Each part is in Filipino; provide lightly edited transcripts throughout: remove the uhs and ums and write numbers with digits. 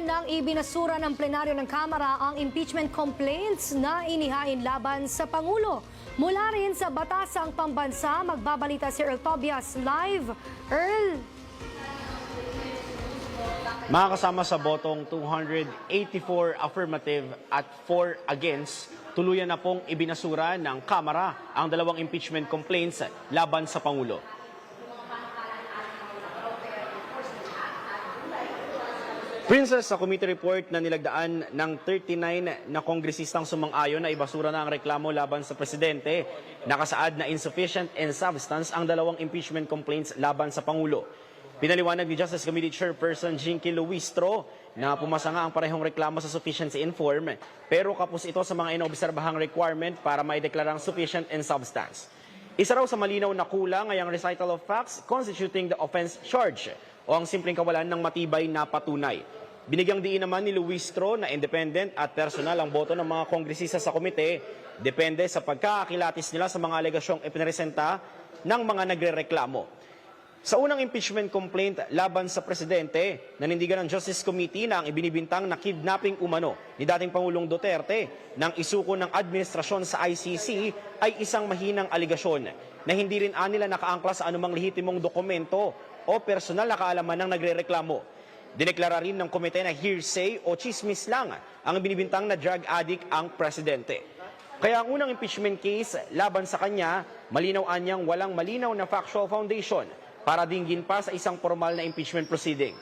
nang ibinasura ng plenaryo ng Kamara ang impeachment complaints na inihain laban sa Pangulo. Mula rin sa Batasang Pambansa, magbabalita si Earl Tobias live. Earl? Makakasama sa botong 284 affirmative at 4 against, tuluyan na pong ibinasura ng Kamara ang dalawang impeachment complaints laban sa Pangulo. Princess, sa committee report na nilagdaan ng 39 na kongresistang sumang-ayon na ibasura na ang reklamo laban sa presidente, nakasaad na insufficient in substance ang dalawang impeachment complaints laban sa Pangulo. Pinaliwanag ni Justice Committee Chairperson Jinky Luistro na pumasa nga ang parehong reklamo sa sufficiency in form, pero kapos ito sa mga inoobserbahang requirement para maideklarang sufficient in substance. Isa raw sa malinaw na kulang ay ang recital of facts constituting the offense charge o ang simpleng kawalan ng matibay na patunay. Binigyang diin naman ni Luistro na independent at personal ang boto ng mga kongresista sa komite, depende sa pagkakakilatis nila sa mga alegasyong ipinresenta ng mga nagrereklamo. Sa unang impeachment complaint laban sa presidente, nanindigan ng Justice Committee na ang ibinibintang na kidnapping umano ni dating Pangulong Duterte ng isuko ng administrasyon sa ICC ay isang mahinang aligasyon na hindi rin anila nakaangkla sa anumang lehitimong dokumento o personal na kaalaman ng nagrereklamo. Dineklara rin ng komite na hearsay o chismis lang ang binibintang na drug addict ang presidente. Kaya ang unang impeachment case laban sa kanya, malinaw anyang walang malinaw na factual foundation para dinggin pa sa isang formal na impeachment proceeding.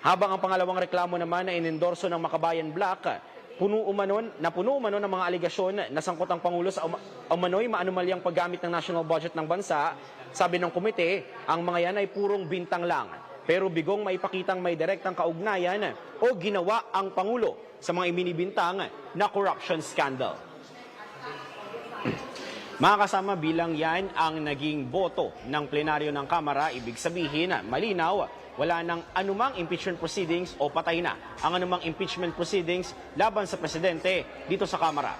Habang ang pangalawang reklamo naman na inendorso ng Makabayan Black, puno umano ng mga aligasyon na sangkot ang Pangulo sa umano'y maanumalyang paggamit ng national budget ng bansa, sabi ng komite, ang mga yan ay purong bintang lang. Pero bigong maipakitang may direktang kaugnayan o ginawa ang Pangulo sa mga ibinibintang na corruption scandal. Mga kasama, bilang yan ang naging boto ng plenaryo ng Kamara, ibig sabihin malinaw, wala nang anumang impeachment proceedings o patay na ang anumang impeachment proceedings laban sa presidente dito sa Kamara.